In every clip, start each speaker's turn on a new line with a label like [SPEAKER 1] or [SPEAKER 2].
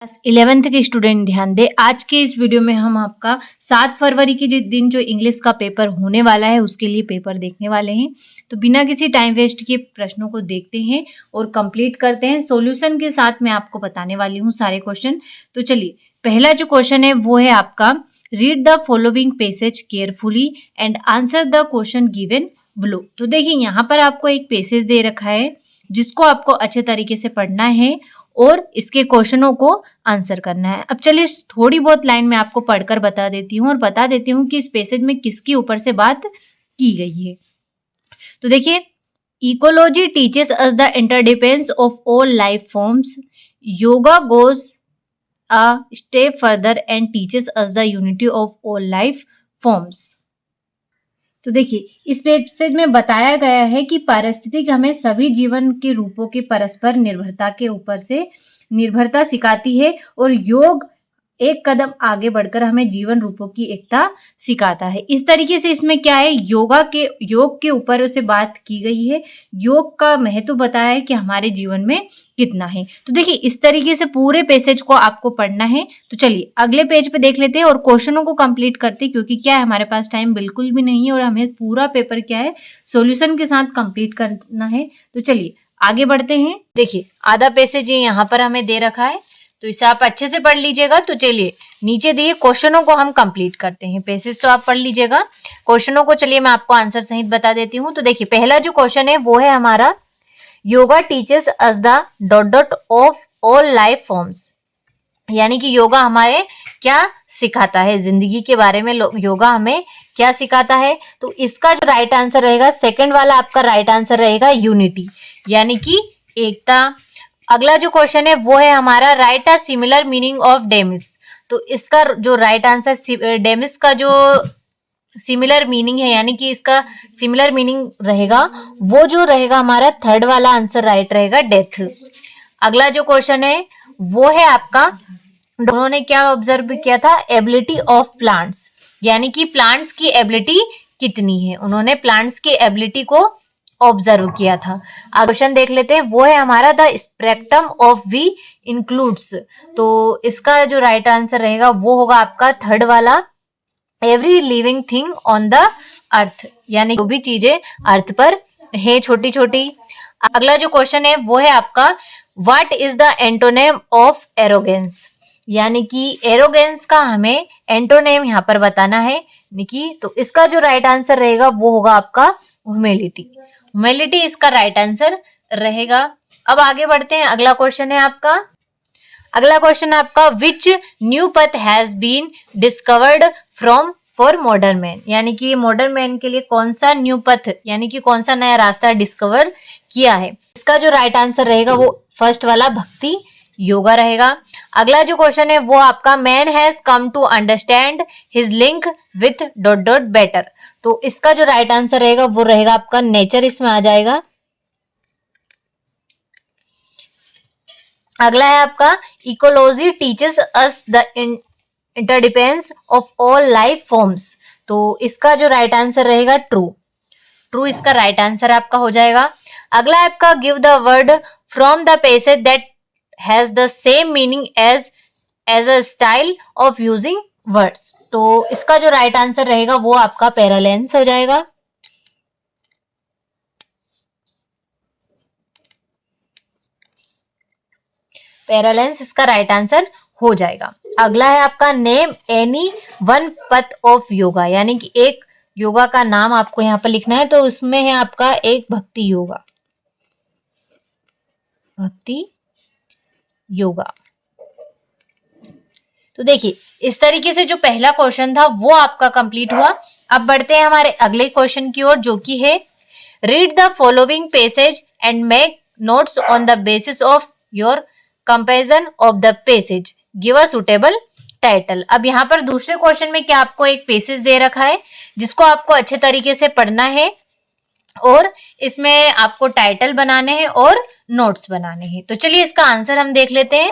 [SPEAKER 1] Class 11th के student ध्यान दें। आज के इस वीडियो में हम आपका 7 फरवरी के दिन जो इंग्लिश का पेपर होने वाला है उसके लिए पेपर देखने वाले हैं। तो बिना किसी टाइम वेस्ट किए प्रश्नों को देखते हैं और कंप्लीट करते हैं। सॉल्यूशन के साथ मैं आपको बताने वाली हूँ सारे क्वेश्चन। तो चलिए, पहला जो क्वेश्चन है वो है आपका, read the following passage carefully and answer the question given below. तो देखिए, यहाँ पर आपको एक पैसेज दे रखा है जिसको आपको अच्छे तरीके से पढ़ना है और इसके क्वेश्चनों को आंसर करना है। अब चलिए, थोड़ी बहुत लाइन में आपको पढ़कर बता देती हूँ और बता देती हूँ कि इस पैसेज में किसके ऊपर से बात की गई है। तो देखिए, ecology teaches us the interdependence of all life forms, yoga goes a step further and teaches us the unity of all life forms. तो देखिए, इस पैसेज में बताया गया है कि पारिस्थितिकी हमें सभी जीवन के रूपों के परस्पर निर्भरता के ऊपर से निर्भरता सिखाती है और योग एक कदम आगे बढ़कर हमें जीवन रूपों की एकता सिखाता है। इस तरीके से इसमें क्या है, योग के ऊपर से बात की गई है। योग का महत्व बताया है कि हमारे जीवन में कितना है। तो देखिए, इस तरीके से पूरे पैसेज को आपको पढ़ना है। तो चलिए अगले पेज पे देख लेते हैं और क्वेश्चनों को कंप्लीट करते हैं, क्योंकि क्या है, हमारे पास टाइम बिल्कुल भी नहीं है और हमें पूरा पेपर क्या है, सॉल्यूशन के साथ कंप्लीट करना है। तो चलिए आगे बढ़ते हैं। देखिए, आधा पैसेज यहाँ पर हमें दे रखा है, तो इसे आप अच्छे से पढ़ लीजिएगा। तो चलिए, नीचे दिए क्वेश्चनों को हम कंप्लीट करते हैं। पैसेज तो आप पढ़ लीजिएगा, क्वेश्चनों को चलिए मैं आपको आंसर सहित बता देती हूँ। तो देखिए, पहला जो क्वेश्चन है वो है हमारा, yoga teaches us the dot dot of all life forms, यानी कि योगा हमारे क्या सिखाता है, जिंदगी के बारे में योगा हमें क्या सिखाता है। तो इसका जो राइट आंसर रहेगा, सेकंड वाला आपका राइट आंसर रहेगा यूनिटी, यानी कि एकता। अगला जो क्वेश्चन है वो है हमारा, right a similar meaning of demise. तो इसका जो राइट आंसर, डेमिस का जो सिमिलर मीनिंग है, यानी कि इसका सिमिलर मीनिंग रहेगा, वो जो रहेगा हमारा थर्ड वाला आंसर राइट रहेगा, डेथ। अगला जो क्वेश्चन है वो है आपका, उन्होंने क्या ऑब्जर्व किया था, एबिलिटी ऑफ प्लांट्स, यानी कि प्लांट्स की एबिलिटी कितनी है, उन्होंने प्लांट्स की एबिलिटी को ऑब्जर्व किया था। क्वेश्चन देख लेते हैं, वो है हमारा, the spectrum of we includes. तो इसका जो राइट आंसर रहेगा वो होगा आपका थर्ड वाला, every living thing on the earth, यानी जो भी चीजें अर्थ पर है छोटी छोटी। अगला जो क्वेश्चन है वो है आपका, what is the antonym of arrogance, यानी कि एरोगेंस का हमें एंटोनेम यहाँ पर बताना है निकी। तो इसका जो राइट आंसर रहेगा वो होगा आपका ह्यूमिलिटी। ह्यूमिलिटी इसका राइट आंसर रहेगा। अब आगे बढ़ते हैं, अगला क्वेश्चन है आपका, अगला क्वेश्चन आपका, which new path has been discovered from for modern man, यानी कि मॉडर्न मैन के लिए कौन सा न्यू पथ, यानी कि कौन सा नया रास्ता डिस्कवर किया है। इसका जो राइट आंसर रहेगा वो फर्स्ट वाला भक्ति योगा रहेगा। अगला जो क्वेश्चन है वो आपका, man has come to understand his link with dot dot better. तो इसका जो राइट आंसर रहेगा वो रहेगा आपका नेचर, इसमें आ जाएगा। अगला है आपका, ecology teaches us the interdependence of all life forms. तो इसका जो राइट आंसर रहेगा ट्रू, ट्रू इसका राइट आंसर आपका हो जाएगा। अगला है आपका, give the word from the passage that has the same meaning as a style of using words. तो इसका जो राइट आंसर रहेगा वो आपका पैरालेंस हो जाएगा। पैरालेंस इसका राइट आंसर हो जाएगा। अगला है आपका, name any one path of yoga, यानी कि एक योगा का नाम आपको यहाँ पर लिखना है। तो उसमें है आपका एक भक्ति योगा, भक्ति योगा। तो देखिए, इस तरीके से जो पहला क्वेश्चन था वो आपका कंप्लीट हुआ। अब बढ़ते हैं हमारे अगले क्वेश्चन की ओर, जो कि है, read the following passage and make notes on the basis of your comparison of the passage, give a suitable title. अब यहाँ पर दूसरे क्वेश्चन में क्या आपको एक पैसेज दे रखा है जिसको आपको अच्छे तरीके से पढ़ना है और इसमें आपको टाइटल बनाने हैं और नोट्स बनाने हैं। तो चलिए इसका आंसर हम देख लेते हैं।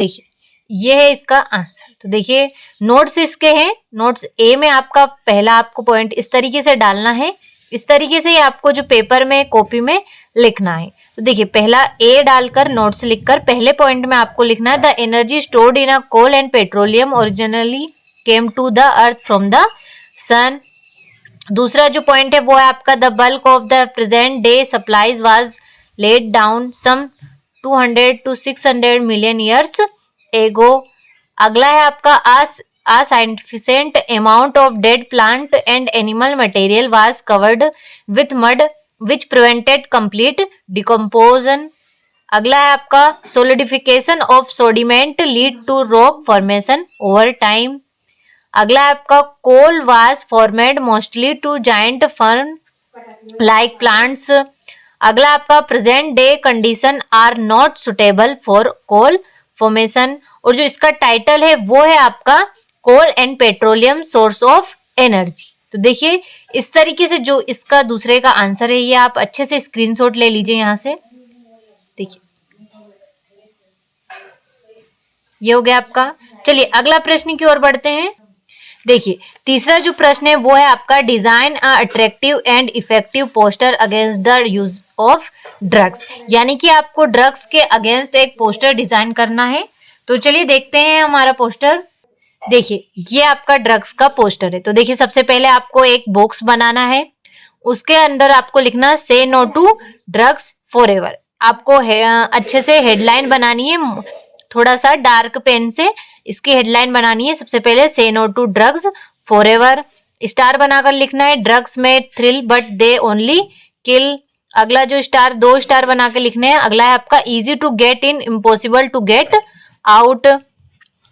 [SPEAKER 1] देखिए, ये है इसका आंसर। तो देखिए, नोट्स इसके हैं, नोट्स ए में आपका पहला आपको पॉइंट इस तरीके से डालना है, इस तरीके से आपको जो पेपर में कॉपी में लिखना है। तो देखिए पहला ए डालकर नोट्स लिखकर पहले पॉइंट में आपको लिखना है the energy stored in a coal and petroleum originally came to the earth from the sun. दूसरा जो पॉइंट है वो है आपका the bulk of the present day supplies was laid down some 200 to 600 million years ago. अगला है आपका a sufficient amount of dead plant and animal material was covered with mud which prevented complete decomposition। अगला है आपका solidification of sediment lead to rock formation over time। अगला है आपका coal was formed mostly to giant fern like plants। अगला आपका present day condition are not suitable for coal formation. और जो इसका टाइटल है वो है आपका coal and petroleum source of energy. तो देखिए इस तरीके से जो इसका दूसरे का आंसर है ये आप अच्छे से स्क्रीनशॉट ले लीजिए यहाँ से। देखिए ये हो गया आपका। चलिए अगला प्रश्न की ओर बढ़ते हैं। देखिए तीसरा जो प्रश्न है वो है आपका design a attractive and effective poster against the use of drugs. यानी कि आपको ड्रग्स के अगेंस्ट एक पोस्टर डिजाइन करना है। तो चलिए देखते हैं हमारा पोस्टर। देखिए ये आपका ड्रग्स का पोस्टर है। तो देखिए सबसे पहले आपको एक बॉक्स बनाना है, उसके अंदर आपको लिखना से नो टू ड्रग्स फॉरएवर। आपको अच्छे से हेडलाइन बनानी है, थोड़ा सा डार्क पेन से इसकी हेडलाइन बनानी है। सबसे पहले say no to drugs forever, star बनाकर लिखना है ड्रग्स में thrill but they only kill. अगला जो स्टार 2 स्टार बना के लिखने हैं। अगला है आपका easy to get in impossible to get out.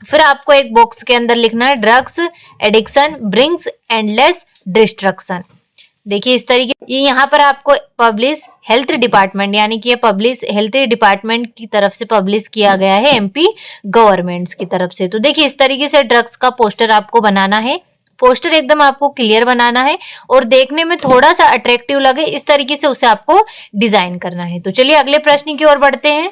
[SPEAKER 1] फिर आपको एक बॉक्स के अंदर लिखना है drugs addiction brings endless destruction. देखिए इस तरीके ये यहाँ पर आपको पब्लिश हेल्थ डिपार्टमेंट यानी कि ये पब्लिश हेल्थ डिपार्टमेंट की तरफ से पब्लिश किया गया है एमपी गवर्नमेंट्स की तरफ से। तो देखिए इस तरीके से ड्रग्स का पोस्टर आपको बनाना है। पोस्टर एकदम आपको क्लियर बनाना है और देखने में थोड़ा सा अट्रैक्टिव लगे इस तरीके से उसे आपको डिजाइन करना है। तो चलिए अगले प्रश्न की ओर बढ़ते हैं।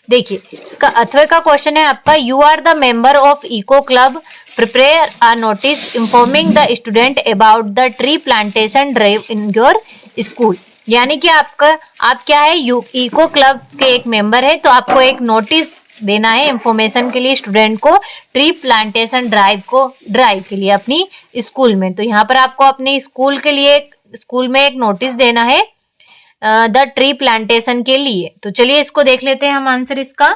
[SPEAKER 1] देखिए इसका 8वें का क्वेश्चन है आपका you are the member of eco club prepare a notice informing the student about the tree plantation drive in your school. यानी कि आप क्या है इको क्लब के एक मेंबर है, तो आपको एक नोटिस देना है इंफॉर्मेशन के लिए स्टूडेंट को ट्री प्लांटेशन ड्राइव के लिए अपनी स्कूल में। तो यहाँ पर आपको अपने स्कूल के लिए स्कूल में एक नोटिस देना है द ट्री प्लांटेशन के लिए। तो चलिए इसको देख लेते हैं हम आंसर इसका।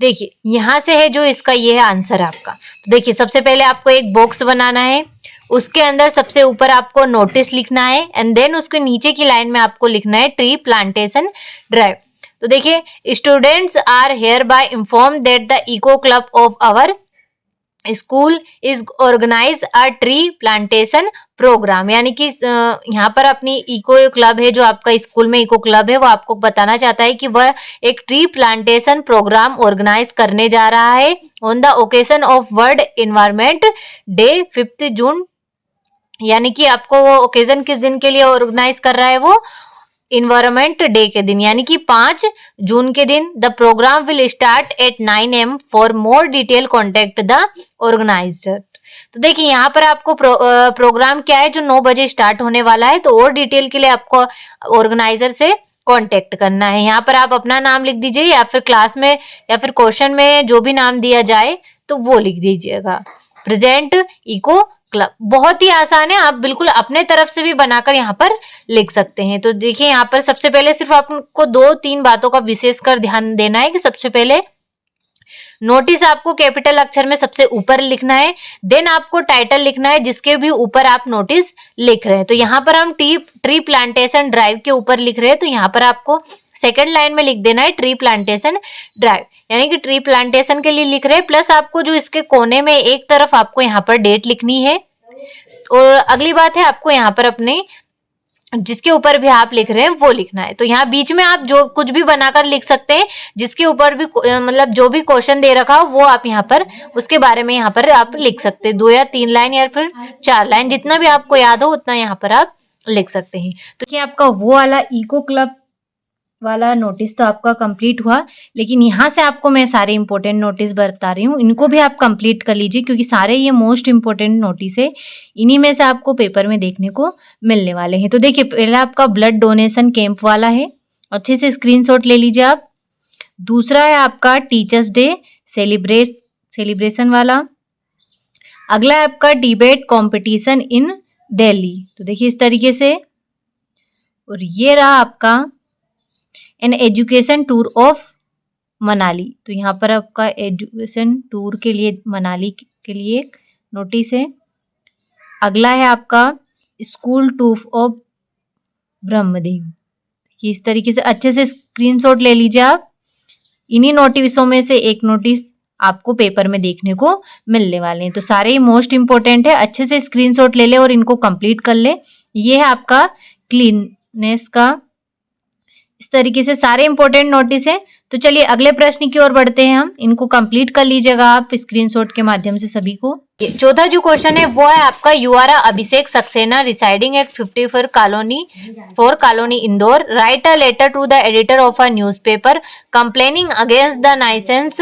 [SPEAKER 1] देखिए यहाँ से है जो इसका ये है आंसर आपका। तो देखिए सबसे पहले आपको एक बॉक्स बनाना है, उसके अंदर सबसे ऊपर आपको नोटिस लिखना है एंड देन उसके नीचे की लाइन में आपको लिखना है ट्री प्लांटेशन ड्राइव। तो देखिए students are hereby inform that the eco club of our school is organize a tree plantation program. यानी कि यहाँ पर अपनी इको क्लब है जो आपका स्कूल में इको क्लब है वो आपको बताना चाहता है कि वह एक ट्री प्लांटेशन प्रोग्राम ऑर्गेनाइज करने जा रहा है on the occasion of world environment day 5 जून। यानी कि आपको वो ओकेजन किस दिन के लिए ऑर्गेनाइज कर रहा है, वो इन्वायरमेंट डे के दिन यानी कि 5 जून के दिन। The program will start at 9 AM for more detail contact the organizer. तो देखिए यहाँ पर आपको प्रोग्राम क्या है जो 9 बजे स्टार्ट होने वाला है, तो और डिटेल के लिए आपको ऑर्गेनाइजर से कांटेक्ट करना है। यहाँ पर आप अपना नाम लिख दीजिए या फिर क्लास में या फिर क्वेश्चन में जो भी नाम दिया जाए तो वो लिख दीजिएगा प्रेजेंट इको क्लब। बहुत ही आसान है, आप बिल्कुल अपने तरफ से भी बनाकर यहाँ पर लिख सकते हैं। तो देखिए यहाँ पर सबसे पहले सिर्फ आपको 2-3 बातों का विशेषकर ध्यान देना है कि सबसे पहले नोटिस आपको कैपिटल अक्षर में सबसे ऊपर लिखना है, देन आपको टाइटल लिखना है जिसके भी ऊपर आप नोटिस लिख रहे हैं। तो यहाँ पर हम ट्री प्लांटेशन ड्राइव के ऊपर लिख रहे हैं, तो यहाँ पर आपको सेकंड लाइन में लिख देना है ट्री प्लांटेशन ड्राइव, यानी कि ट्री प्लांटेशन के लिए लिख रहे हैं। प्लस आपको जो इसके कोने में एक तरफ आपको यहाँ पर डेट लिखनी है। और अगली बात है आपको यहाँ पर अपने जिसके ऊपर भी आप लिख रहे हैं वो लिखना है। तो यहाँ बीच में आप जो कुछ भी बनाकर लिख सकते हैं, जिसके ऊपर भी मतलब जो भी क्वेश्चन दे रखा हो वो आप यहाँ पर उसके बारे में यहाँ पर आप लिख सकते हैं। 2 या 3 लाइन या फिर 4 लाइन, जितना भी आपको याद हो उतना यहाँ पर आप लिख सकते हैं। तो ये आपका वो वाला इको क्लब वाला नोटिस तो आपका कंप्लीट हुआ, लेकिन यहाँ से आपको मैं सारे इंपॉर्टेंट नोटिस बता रही हूँ, इनको भी आप कंप्लीट कर लीजिए क्योंकि सारे ये मोस्ट इंपॉर्टेंट नोटिस है, इन्हीं में से आपको पेपर में देखने को मिलने वाले हैं। तो देखिए, पहला आपका ब्लड डोनेशन कैंप वाला है, अच्छे से स्क्रीनशॉट ले लीजिए आप। दूसरा है आपका टीचर्स डे सेलिब्रेशन वाला। अगला है आपका डिबेट कंपटीशन इन दिल्ली, तो देखिए इस तरीके से। और ये रहा आपका an education tour of Manali, तो यहाँ पर आपका एजुकेशन टूर के लिए मनाली के लिए नोटिस है। अगला है आपका स्कूल टूर ऑफ ब्रह्मदेव, कि इस तरीके से अच्छे से स्क्रीनशॉट ले लीजिए आप। इन्हीं नोटिसों में से एक नोटिस आपको पेपर में देखने को मिलने वाले हैं, तो सारे ही मोस्ट इंपॉर्टेंट है, अच्छे से स्क्रीनशॉट ले ले और इनको कंप्लीट कर ले। ये है आपका क्लीननेस का, इस तरीके से सारे इंपॉर्टेंट नोटिस है। तो चलिए अगले प्रश्न की ओर बढ़ते हैं हम, इनको कंप्लीट कर लीजिएगा आप स्क्रीनशॉट के माध्यम से सभी को। चौथा जो क्वेश्चन है वो है आपका, you are Abhishek Saxena residing at 54 colony Indore, write a letter to the editor of a newspaper complaining against the nuisance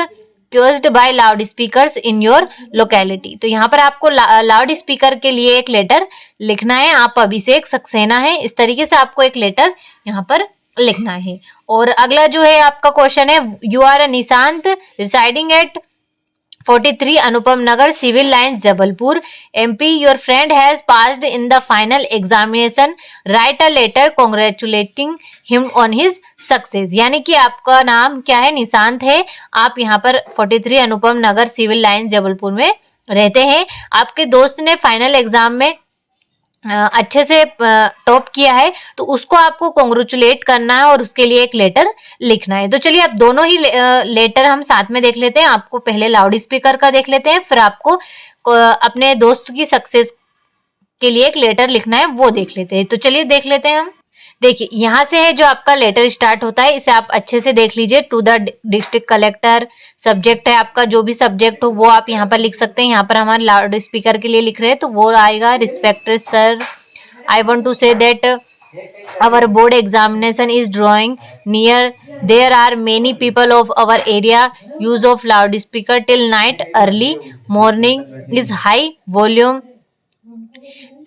[SPEAKER 1] caused by loud speakers in your locality. तो यहाँ पर आपको लाउड स्पीकर के लिए एक लेटर लिखना है। आप अभिषेक सक्सेना है, इस तरीके से आपको एक लेटर यहाँ पर लिखना है। और अगला जो है आपका क्वेश्चन है, you are Nishant residing at 43 Anupam Nagar civil lines Jabalpur MP, your friend has passed in the final examination, write a letter congratulating him on his success. यानी कि आपका नाम क्या है, निशांत है, आप यहाँ पर 43 अनुपम नगर सिविल लाइन्स जबलपुर में रहते हैं। आपके दोस्त ने फाइनल एग्जाम में अच्छे से टॉप किया है, तो उसको आपको कॉन्ग्रेचुलेट करना है और उसके लिए एक लेटर लिखना है। तो चलिए अब दोनों ही लेटर हम साथ में देख लेते हैं। आपको पहले लाउड स्पीकर का देख लेते हैं, फिर आपको अपने दोस्त की सक्सेस के लिए एक लेटर लिखना है, वो देख लेते हैं। तो चलिए देख लेते हैं हम। देखिए यहाँ से है जो आपका लेटर स्टार्ट होता है, इसे आप अच्छे से देख लीजिए। To the district collector, subject है आपका, जो भी सब्जेक्ट हो वो आप यहाँ पर लिख सकते हैं। यहाँ पर हमारे लाउड स्पीकर के लिए लिख रहे हैं तो वो आएगा, respected sir, I want to say that our board examination is drawing near, there are many people of our area use of loudspeaker till night, early morning is high volume,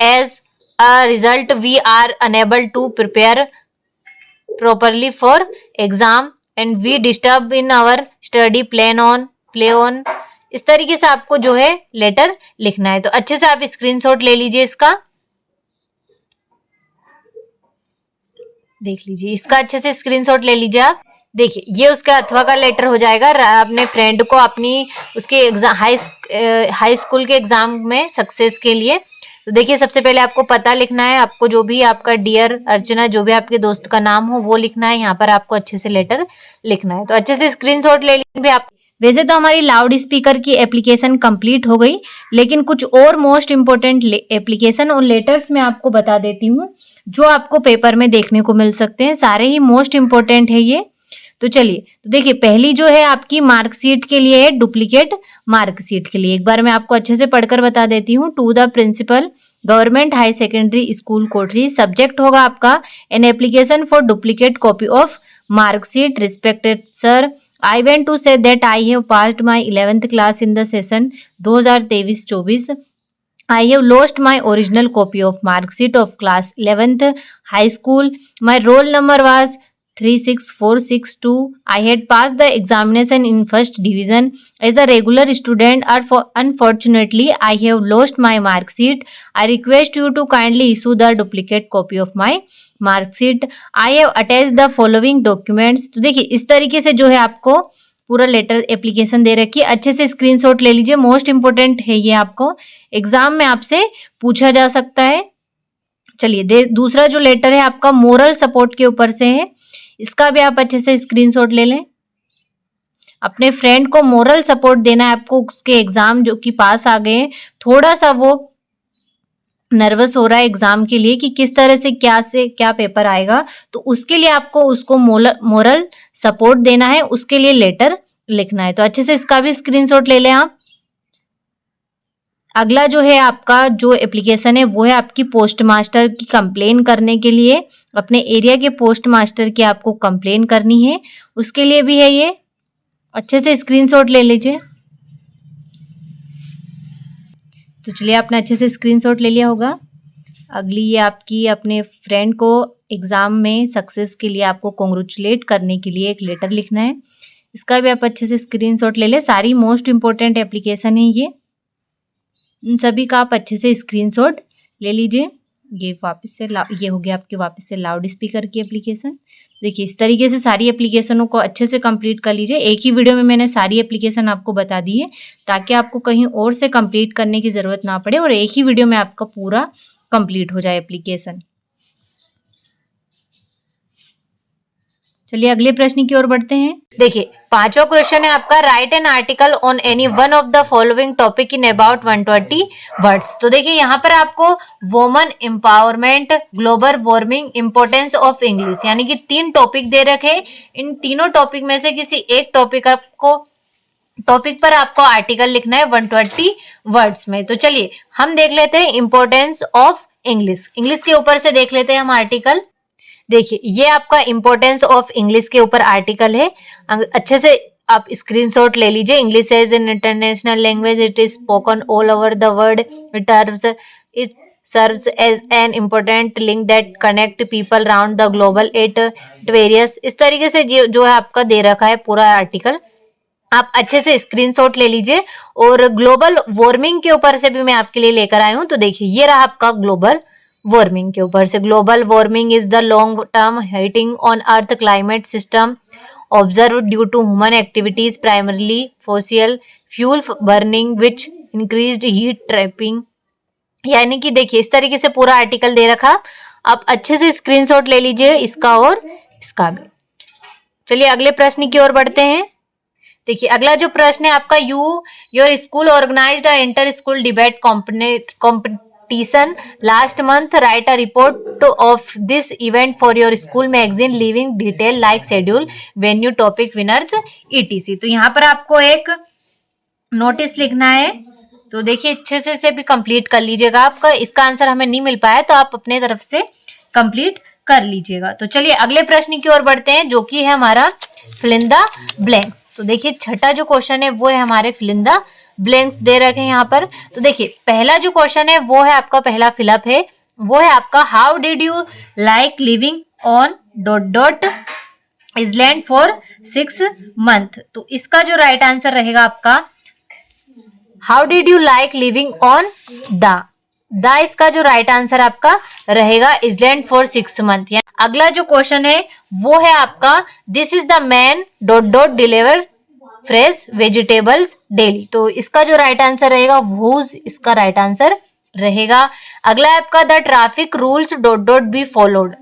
[SPEAKER 1] as a result we are unable to prepare properly for exam and we disturb in our study play on। इस तरीके से आपको जो है letter लिखना है। तो अच्छे से आप स्क्रीनशॉट ले लीजिए इसका, देख लीजिए इसका, अच्छे से स्क्रीनशॉट ले लीजिए आप। देखिए ये उसका अथवा का लेटर हो जाएगा अपने फ्रेंड को अपनी उसके एग्जाम हाई स्कूल के एग्जाम में सक्सेस के लिए। तो देखिए सबसे पहले आपको पता लिखना है, आपको जो भी आपका डियर अर्चना, जो भी आपके दोस्त का नाम हो वो लिखना है। यहाँ पर आपको अच्छे से लेटर लिखना है, तो अच्छे से स्क्रीनशॉट ले लीजिए आप। वैसे तो हमारी लाउड स्पीकर की एप्लीकेशन कंप्लीट हो गई, लेकिन कुछ और मोस्ट इंपोर्टेंट एप्लीकेशन और लेटर्स मैं आपको बता देती हूँ जो आपको पेपर में देखने को मिल सकते हैं। सारे ही मोस्ट इंपोर्टेंट है ये। तो चलिए, तो देखिए पहली जो है आपकी मार्कशीट के लिए है, डुप्लीकेट मार्कशीट के लिए। एक बार मैं आपको अच्छे से पढ़कर बता देती हूँ। To the principal government high secondary school Kothari, subject होगा आपका an application for duplicate copy of marksheet, respected sir, I went to say that I have passed my 11th class in the session 2023-24. I have lost my original copy of mark sheet of class 11th high school. My roll number was 36462. I had passed the examination in first division as a regular student. Unfortunately, I have lost my mark sheet. I request you to kindly issue the duplicate copy of my mark sheet. I have attached the following documents. तो देखिए इस तरीके से जो है आपको पूरा letter application दे रखी है। अच्छे से स्क्रीनशॉट ले लीजिए, मोस्ट इंपोर्टेंट है ये, आपको एग्जाम में आपसे पूछा जा सकता है। चलिए दूसरा जो लेटर है आपका मोरल सपोर्ट के ऊपर से है, इसका भी आप अच्छे से स्क्रीनशॉट ले लें। अपने फ्रेंड को मोरल सपोर्ट देना है आपको, उसके एग्जाम जो कि पास आ गए हैं, थोड़ा सा वो नर्वस हो रहा है एग्जाम के लिए कि किस तरह से क्या पेपर आएगा, तो उसके लिए आपको उसको मोरल सपोर्ट देना है, उसके लिए लेटर लिखना है। तो अच्छे से इसका भी स्क्रीनशॉट ले लें आप। अगला जो है आपका जो एप्लीकेशन है वो है आपकी पोस्ट मास्टर की कंप्लेन करने के लिए। अपने एरिया के पोस्ट मास्टर की आपको कंप्लेन करनी है, उसके लिए भी है ये। अच्छे से स्क्रीनशॉट ले लीजिए। तो चलिए आपने अच्छे से स्क्रीनशॉट ले लिया होगा। अगली ये आपकी अपने फ्रेंड को एग्जाम में सक्सेस के लिए आपको कॉन्ग्रेचुलेट करने के लिए एक लेटर लिखना है। इसका भी आप अच्छे से स्क्रीनशॉट ले लें। सारी मोस्ट इंपॉर्टेंट एप्लीकेशन है ये, इन सभी का आप अच्छे से स्क्रीनशॉट ले लीजिए। ये हो गया आपके वापस से लाउड स्पीकर की एप्लीकेशन। देखिए इस तरीके से सारी एप्लीकेशनों को अच्छे से कंप्लीट कर लीजिए। एक ही वीडियो में मैंने सारी एप्लीकेशन आपको बता दी है ताकि आपको कहीं और से कंप्लीट करने की ज़रूरत ना पड़े और एक ही वीडियो में आपका पूरा कंप्लीट हो जाए एप्लीकेशन। चलिए अगले प्रश्न की ओर बढ़ते हैं। देखिए पांचवा क्वेश्चन है आपका, right an article on any one of the following topic in about 120 words. तो देखिए यहाँ पर आपको woman empowerment, global warming, importance of English, यानी कि 3 टॉपिक दे रखे। इन तीनों टॉपिक में से किसी एक टॉपिक पर आपको आर्टिकल लिखना है 120 वर्ड्स में। तो चलिए हम देख लेते हैं इंपोर्टेंस ऑफ इंग्लिश। इंग्लिश के ऊपर से देख लेते हैं हम आर्टिकल। देखिए ये आपका इंपोर्टेंस ऑफ इंग्लिश के ऊपर आर्टिकल है। अच्छे से आप स्क्रीनशॉट ले लीजिए। English as an international language, it is spoken all over the world, it serves as an important link that connect people around the global at various. इस तरीके से जो है आपका दे रखा है पूरा आर्टिकल, आप अच्छे से स्क्रीनशॉट ले लीजिए। और ग्लोबल वार्मिंग के ऊपर से भी मैं आपके लिए लेकर आई हूं। तो देखिए ये रहा आपका ग्लोबल वार्मिंग के ऊपर से। Global warming is the long term heating on earth climate system observe due to human activities, primarily fossil fuel burning which increased heat trapping. यानी कि देखिए इस तरीके से पूरा आर्टिकल दे रखा, आप अच्छे से स्क्रीनशॉट ले लीजिए इसका और इसका भी। चलिए अगले प्रश्न की ओर बढ़ते हैं। देखिए अगला जो प्रश्न है आपका, your school organized a inter school debate competition last month, write a report of this event for your school magazine leaving detail like schedule, venue, topic, winners etc। तो यहाँ पर आपको एक नोटिस लिखना है। तो देखिए अच्छे से इसे भी कंप्लीट कर लीजिएगा। आपका इसका आंसर हमें नहीं मिल पाया तो आप अपने तरफ से कंप्लीट कर लीजिएगा। तो चलिए अगले प्रश्न की ओर बढ़ते हैं जो कि है हमारा फिल इन द ब्लैंक्स। तो देखिए छठा जो क्वेश्चन है वो है हमारे फिल इन द ब्लैंक्स दे रखे हैं यहाँ पर। तो देखिए पहला जो क्वेश्चन है वो है आपका, पहला फिलअप है वो है आपका, how did you like living on dot dot Iceland for 6 months। तो इसका जो राइट आंसर रहेगा आपका, how did you like living on the इसका जो राइट आंसर आपका रहेगा आइसलैंड फॉर 6 months। अगला जो क्वेश्चन है वो है आपका, this is the man dot dot deliver fresh vegetables daily. तो इसका जो राइट आंसर रहेगा whose इसका राइट आंसर रहेगा। अगला है आपका, the traffic rules dot dot be followed.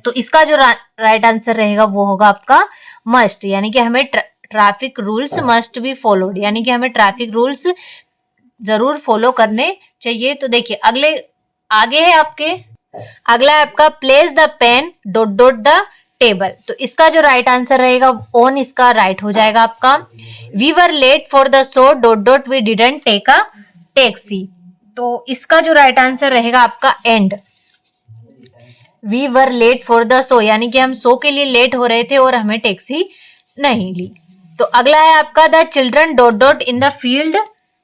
[SPEAKER 1] तो इसका जो राइट आंसर रहेगा वो होगा आपका मस्ट, यानी कि हमें traffic rules must be followed, यानी कि हमें ट्रैफिक रूल्स जरूर फॉलो करने चाहिए। तो देखिए आगे है आपके, अगला है आपका, place the pen dot dot the table. तो इसका जो राइट आंसर रहेगा ऑन इसका राइट हो जाएगा आपका। We were late for the show dot dot we didn't take a taxi. तो इसका जो राइट आंसर रहेगा आपका and. We were late for the show, यानी कि हम शो के लिए लेट हो रहे थे और हमें टैक्सी नहीं ली। तो अगला है आपका, the children dot dot in the field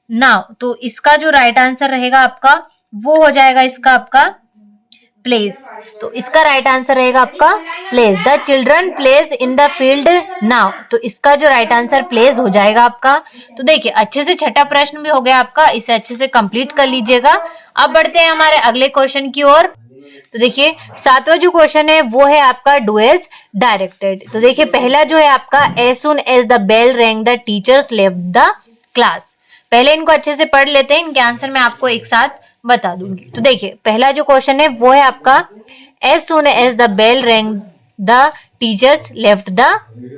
[SPEAKER 1] now. तो इसका जो राइट आंसर रहेगा आपका वो हो जाएगा इसका आपका प्लेस। तो इसका राइट आंसर रहेगा आपका place, the children place in the field now. तो इसका जो राइट आंसर प्लेस हो जाएगा आपका। तो देखिए अच्छे से छठा प्रश्न भी हो गया आपका, इसे अच्छे से कंप्लीट कर लीजिएगा। अब बढ़ते हैं हमारे अगले क्वेश्चन की ओर। तो देखिए सातवां जो क्वेश्चन है वो है आपका, डू एज डायरेक्टेड। तो देखिए पहला जो है आपका, as soon as the bell rang the teachers left the class. पहले इनको अच्छे से पढ़ लेते हैं, इनके आंसर मैं आपको एक साथ बता दूंगी। तो देखिए पहला जो क्वेश्चन है वो है आपका, as soon as the bell rang the teachers left the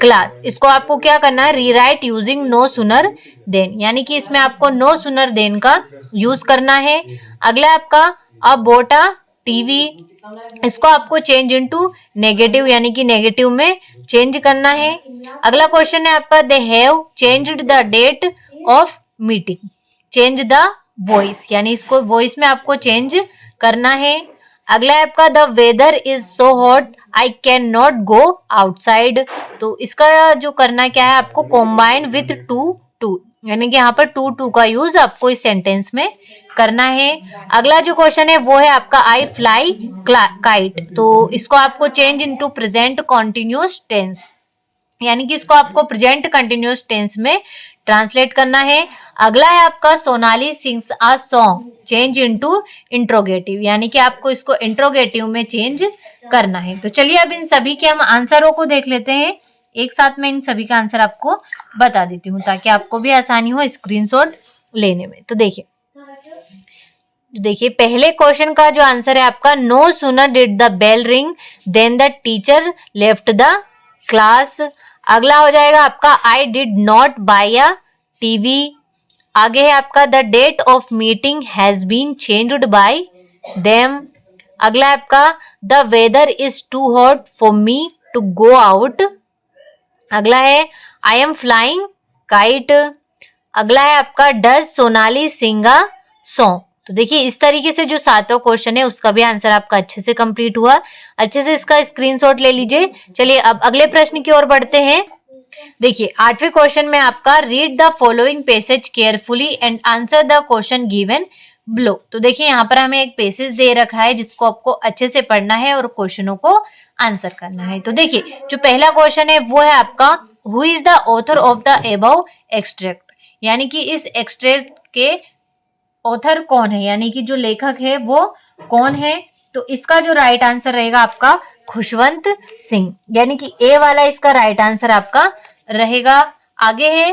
[SPEAKER 1] class. इसको आपको क्या करना है, rewrite using no sooner than, यानी कि इसमें आपको नो सुनर देन का यूज करना है। अगला है आपका, अ बोटा टीवी, इसको आपको चेंज इनटू नेगेटिव, यानी कि नेगेटिव में चेंज करना है। अगला क्वेश्चन है आपका, they have changed the date of meeting, change the voice, यानी इसको वॉइस में आपको चेंज करना है। अगला है आपका the weather is so hot I can not go outside. तो इसका जो करना क्या है, आपको कॉम्बाइन विथ टू टू, यानी कि यहाँ पर टू टू का यूज आपको इस सेंटेंस में करना है। अगला जो क्वेश्चन है वो है आपका आई फ्लाई काइट। तो इसको आपको change into present continuous tense, यानी कि इसको आपको प्रेजेंट कंटिन्यूअस टेंस में ट्रांसलेट करना है। अगला है आपका Sonali sings a song change into interrogative, यानी कि आपको इसको इंट्रोगेटिव में चेंज करना है। तो चलिए अब इन सभी के हम आंसरों को देख लेते हैं। एक साथ में इन सभी का आंसर आपको बता देती हूँ ताकि आपको भी आसानी हो स्क्रीनशॉट लेने में। तो देखिए पहले क्वेश्चन का जो आंसर है आपका, no sooner did the bell ring then the teacher left the class. अगला हो जाएगा आपका I did not buy a TV. आगे है आपका the date of meeting has been changed by them. अगला है आपका the weather is too hot for me to go out. अगला है आई एम फ्लाइंग काइट। अगला है आपका does Sonali sing a song. तो देखिए इस तरीके से जो सातों क्वेश्चन है उसका भी आंसर आपका अच्छे से कंप्लीट हुआ। अच्छे से इसका स्क्रीनशॉट ले लीजिए। चलिए अब अगले प्रश्न की ओर बढ़ते हैं। देखिए 8वें क्वेश्चन में आपका read the following passage carefully and answer the question given below. तो देखिए यहाँ पर हमें एक पैसेज दे रखा है जिसको आपको अच्छे से पढ़ना है और क्वेश्चनों को आंसर करना है। तो देखिए जो पहला क्वेश्चन है वो है आपका who is the author of the above extract, यानी कि इस एक्सट्रैक्ट के ऑथर कौन है, यानी कि जो लेखक है वो कौन है। तो इसका जो राइट आंसर रहेगा आपका खुशवंत सिंह, यानी कि ए वाला इसका राइट आंसर आपका रहेगा। आगे है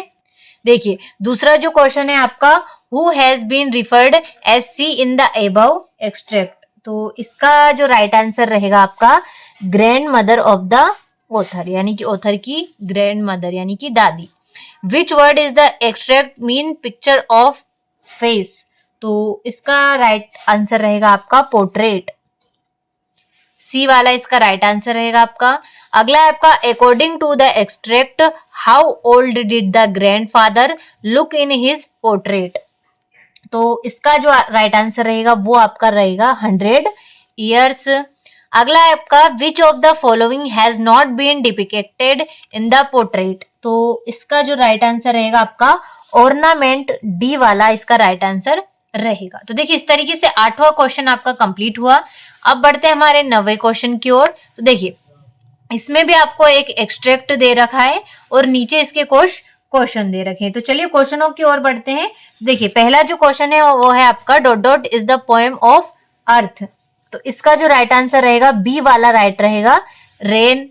[SPEAKER 1] देखिए दूसरा जो क्वेश्चन है आपका who has been referred as she in the above extract. तो इसका जो राइट आंसर रहेगा आपका grandmother of the author, यानी कि ऑथर की ग्रैंड मदर यानी कि दादी। Which word is the extract mean picture of face. तो इसका राइट आंसर रहेगा आपका पोर्ट्रेट, सी वाला इसका राइट आंसर रहेगा आपका। अगला है आपका according to the extract how old did the grandfather look in his portrait. तो इसका जो राइट आंसर रहेगा वो आपका रहेगा 100 ईयर्स। अगला है आपका which of the following has not been depicted in the portrait. तो इसका जो राइट आंसर रहेगा आपका ऑर्नामेंट, डी वाला इसका राइट आंसर रहेगा। तो देखिए इस तरीके से 8वां क्वेश्चन आपका कंप्लीट हुआ। अब बढ़ते हैं हमारे 9वें क्वेश्चन की ओर। तो देखिए इसमें भी आपको एक एक्सट्रैक्ट दे रखा है और नीचे इसके कुछ क्वेश्चन दे रखे हैं। तो चलिए क्वेश्चनों की ओर बढ़ते हैं। देखिए पहला जो क्वेश्चन है वो है आपका dot dot is the poem of earth. तो इसका जो राइट आंसर रहेगा बी वाला राइट रहेगा रेन।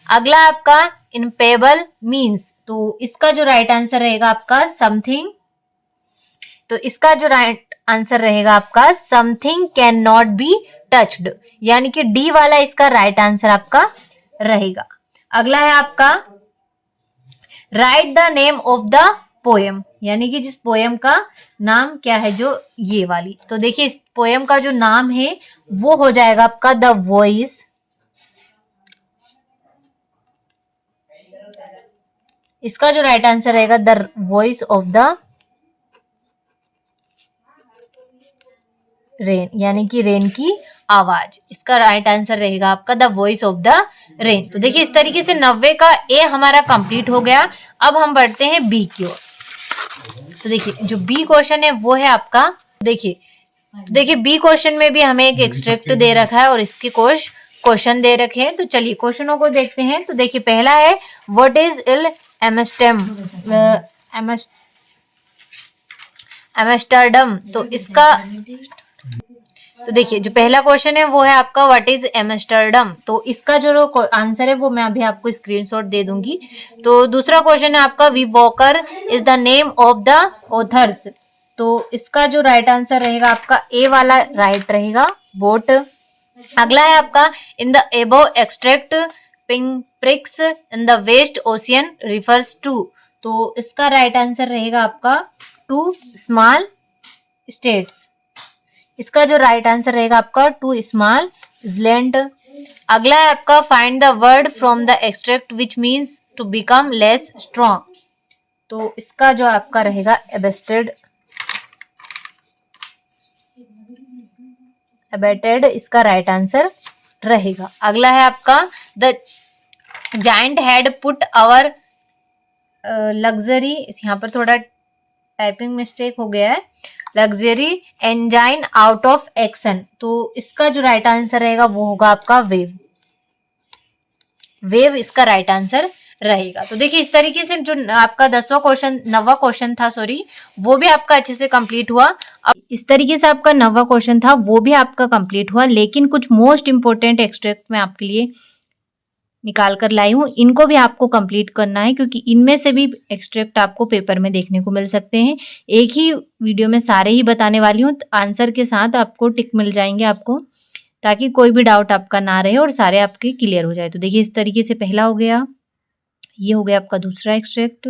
[SPEAKER 1] अगला आपका इम्पेबल मीन्स, तो इसका जो राइट आंसर रहेगा आपका समथिंग। तो इसका जो राइट आंसर रहेगा आपका something can not be touched, यानी कि डी वाला इसका राइट आंसर आपका रहेगा। अगला है आपका right the name of the poem, यानी कि जिस पोएम का नाम क्या है, जो ये वाली। तो देखिए इस पोएम का जो नाम है वो हो जाएगा आपका द वॉइस। इसका जो राइट आंसर रहेगा the voice of the rain, यानी कि रेन की आवाज। इसका राइट आंसर रहेगा आपका the voice of the rain. तो देखिए इस तरीके से 90 का ए हमारा कंप्लीट हो गया। अब हम बढ़ते हैं बी की ओर। तो देखिए जो बी क्वेश्चन है वो है आपका, देखिए बी क्वेश्चन में भी हमें एक एक्सट्रैक्ट दे रखा है और इसके कुछ क्वेश्चन दे रखे हैं। तो चलिए क्वेश्चनों को देखते हैं। तो देखिए पहला है व्हाट इज इल एम्स्टर्डम। तो इसका, तो देखिए जो पहला क्वेश्चन है वो है आपका व्हाट इज एम्स्टर्डम। तो इसका जो आंसर है वो मैं अभी आपको स्क्रीनशॉट दे दूंगी। तो दूसरा क्वेश्चन है आपका we Walker is the name of the authors. तो इसका जो राइट आंसर रहेगा आपका ए वाला राइट रहेगा बोट। अगला है आपका in the above extract pinks in the west ocean refers to. तो इसका राइट आंसर रहेगा आपका टू स्मॉल स्टेट्स। इसका जो राइट आंसर रहेगा आपका टू स्मॉल इजलैंड। अगला है आपका find the word from the extract which means to become less strong. तो इसका जो आपका रहेगा एबस्टेड। अबेटेड इसका राइट आंसर रहेगा। अगला है आपका the giant had put our luxury, यहाँ पर थोड़ा टाइपिंग मिस्टेक हो गया है, luxury engine out of action. तो इसका जो राइट आंसर रहेगा वो होगा आपका वेव। वेव इसका राइट आंसर रहेगा। तो देखिए इस तरीके से जो आपका 9वां क्वेश्चन था, सॉरी, वो भी आपका अच्छे से कंप्लीट हुआ। अब इस तरीके से आपका 9वां क्वेश्चन था वो भी आपका कंप्लीट हुआ, लेकिन कुछ मोस्ट इंपोर्टेंट एक्सट्रैक्ट मैं आपके लिए निकाल कर लाई हूँ, इनको भी आपको कंप्लीट करना है क्योंकि इनमें से भी एक्सट्रैक्ट आपको पेपर में देखने को मिल सकते हैं। एक ही वीडियो में सारे ही बताने वाली हूँ, आंसर के साथ आपको टिक मिल जाएंगे आपको, ताकि कोई भी डाउट आपका ना रहे और सारे आपके क्लियर हो जाए। तो देखिए इस तरीके से पहला हो गया, ये हो गया आपका दूसरा एक्सट्रैक्ट,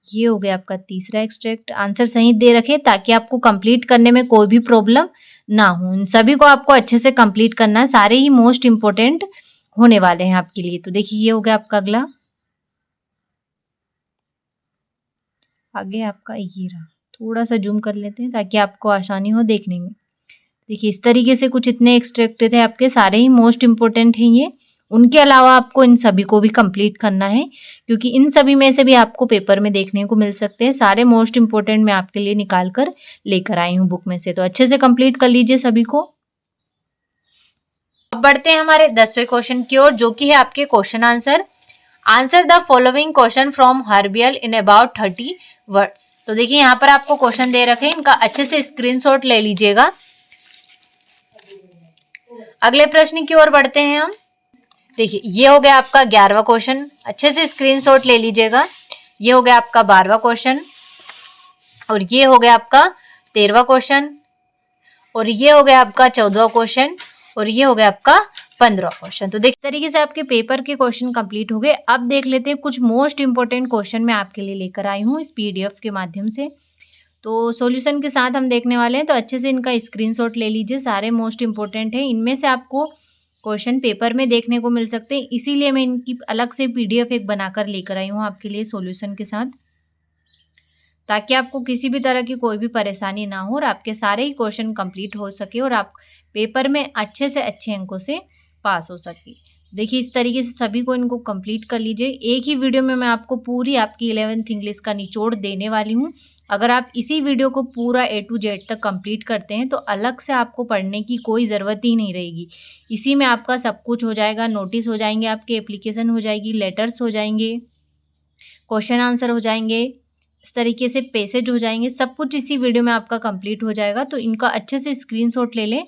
[SPEAKER 1] ये हो गया आपका तीसरा एक्सट्रैक्ट। आंसर सही दे रखे ताकि आपको कंप्लीट करने में कोई भी प्रॉब्लम ना हो। इन सभी को आपको अच्छे से कंप्लीट करना है, सारे ही मोस्ट इंपोर्टेंट होने वाले हैं आपके लिए। तो देखिए ये हो गया आपका अगला, आगे आपका ये रहा, थोड़ा सा जूम कर लेते हैं ताकि आपको आसानी हो देखने में। देखिए इस तरीके से कुछ इतने एक्सट्रैक्ट थे आपके, सारे ही मोस्ट इंपोर्टेंट हैं ये। उनके अलावा आपको इन सभी को भी कंप्लीट करना है क्योंकि इन सभी में से भी आपको पेपर में देखने को मिल सकते हैं। सारे मोस्ट इंपोर्टेंट मैं आपके लिए निकाल कर लेकर आई हूँ बुक में से, तो अच्छे से कंप्लीट कर लीजिए सभी को। अब बढ़ते हैं हमारे 10वें क्वेश्चन की ओर, जो कि है आपके question answer. Answer the following question फ्रॉम हर्बियल इन अबाउट 30 वर्ड्स। तो देखिए यहाँ पर आपको क्वेश्चन दे रखे हैं, इनका अच्छे से स्क्रीनशॉट ले लीजिएगा। अगले प्रश्न की ओर बढ़ते हैं हम। देखिए ये हो गया आपका 11वां क्वेश्चन, अच्छे से स्क्रीनशॉट ले लीजिएगा। ये हो गया आपका 12वां क्वेश्चन, और ये हो गया आपका 13वां क्वेश्चन, और ये हो गया आपका 14वां क्वेश्चन, और ये हो गया आपका 15वां क्वेश्चन। तो देखिए तरीके से आपके पेपर के क्वेश्चन कंप्लीट हो गए। अब देख लेते हैं कुछ मोस्ट इंपोर्टेंट क्वेश्चन मैं आपके लिए लेकर आई हूँ इस PDF के माध्यम से। तो सॉल्यूशन के साथ हम देखने वाले हैं, तो अच्छे से इनका स्क्रीनशॉट ले लीजिए, सारे मोस्ट इंपोर्टेंट हैं। इनमें से आपको क्वेश्चन पेपर में देखने को मिल सकते हैं, इसीलिए मैं इनकी अलग से PDF एक बनाकर लेकर आई हूँ आपके लिए सॉल्यूशन के साथ, ताकि आपको किसी भी तरह की कोई भी परेशानी ना हो और आपके सारे ही क्वेश्चन कंप्लीट हो सके और आप पेपर में अच्छे से अच्छे अंकों से पास हो सके। देखिए इस तरीके से सभी को इनको कंप्लीट कर लीजिए। एक ही वीडियो में मैं आपको पूरी आपकी 11th इंग्लिश का निचोड़ देने वाली हूँ। अगर आप इसी वीडियो को पूरा A to Z तक कंप्लीट करते हैं तो अलग से आपको पढ़ने की कोई ज़रूरत ही नहीं रहेगी। इसी में आपका सब कुछ हो जाएगा, नोटिस हो जाएंगे, आपके एप्लीकेशन हो जाएगी, लेटर्स हो जाएंगे, क्वेश्चन आंसर हो जाएंगे, इस तरीके से पैसेज हो जाएंगे, सब कुछ इसी वीडियो में आपका कंप्लीट हो जाएगा। तो इनका अच्छे से स्क्रीनशॉट ले लें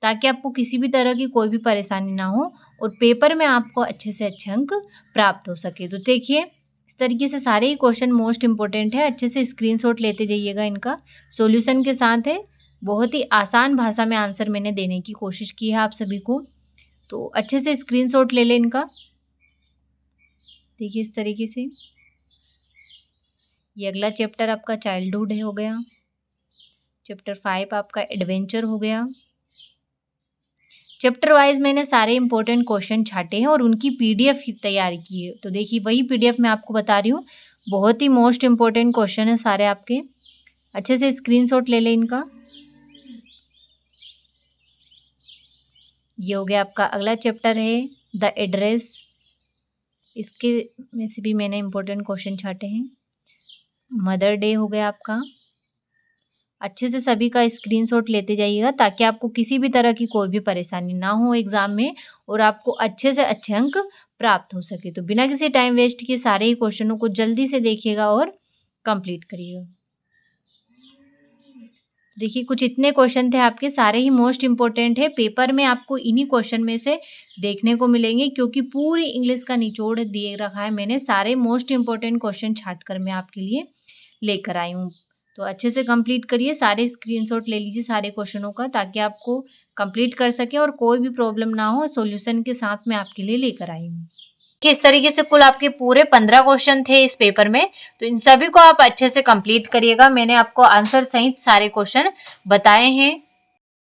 [SPEAKER 1] ताकि आपको किसी भी तरह की कोई भी परेशानी ना हो और पेपर में आपको अच्छे से अच्छे अंक प्राप्त हो सके। तो देखिए इस तरीके से सारे ही क्वेश्चन मोस्ट इंपोर्टेंट है, अच्छे से स्क्रीनशॉट लेते जाइएगा। इनका सॉल्यूशन के साथ है, बहुत ही आसान भाषा में आंसर मैंने देने की कोशिश की है आप सभी को, तो अच्छे से स्क्रीनशॉट ले लें इनका। देखिए इस तरीके से ये अगला चैप्टर आपका चाइल्डहुड है हो गया, चैप्टर 5 आपका एडवेंचर हो गया। चैप्टर वाइज मैंने सारे इंपॉर्टेंट क्वेश्चन छाटे हैं और उनकी PDF तैयार की है। तो देखिए वही PDF मैं आपको बता रही हूँ, बहुत ही मोस्ट इंपॉर्टेंट क्वेश्चन है सारे आपके, अच्छे से स्क्रीनशॉट ले लें इनका। ये हो गया आपका अगला चैप्टर है द एड्रेस, इसके में से भी मैंने इंपॉर्टेंट क्वेश्चन छाटे हैं। मदर डे हो गया आपका, अच्छे से सभी का स्क्रीनशॉट लेते जाइएगा ताकि आपको किसी भी तरह की कोई भी परेशानी ना हो एग्जाम में और आपको अच्छे से अच्छे अंक प्राप्त हो सके। तो बिना किसी टाइम वेस्ट किए सारे ही क्वेश्चनों को जल्दी से देखिएगा और कंप्लीट करिएगा। देखिए कुछ इतने क्वेश्चन थे आपके, सारे ही मोस्ट इंपोर्टेंट है, पेपर में आपको इन्हीं क्वेश्चन में से देखने को मिलेंगे क्योंकि पूरी इंग्लिश का निचोड़ दिए रखा है मैंने, सारे मोस्ट इंपोर्टेंट क्वेश्चन छाट कर मैं आपके लिए लेकर आई हूँ। तो अच्छे से कंप्लीट करिए, सारे स्क्रीनशॉट ले लीजिए सारे क्वेश्चनों का ताकि आपको कंप्लीट कर सके और कोई भी प्रॉब्लम ना हो, सॉल्यूशन के साथ मैं आपके लिए लेकर आई हूँ। किस तरीके से कुल आपके पूरे 15 क्वेश्चन थे इस पेपर में, तो इन सभी को आप अच्छे से कंप्लीट करिएगा। मैंने आपको आंसर सहित सारे क्वेश्चन बताए हैं।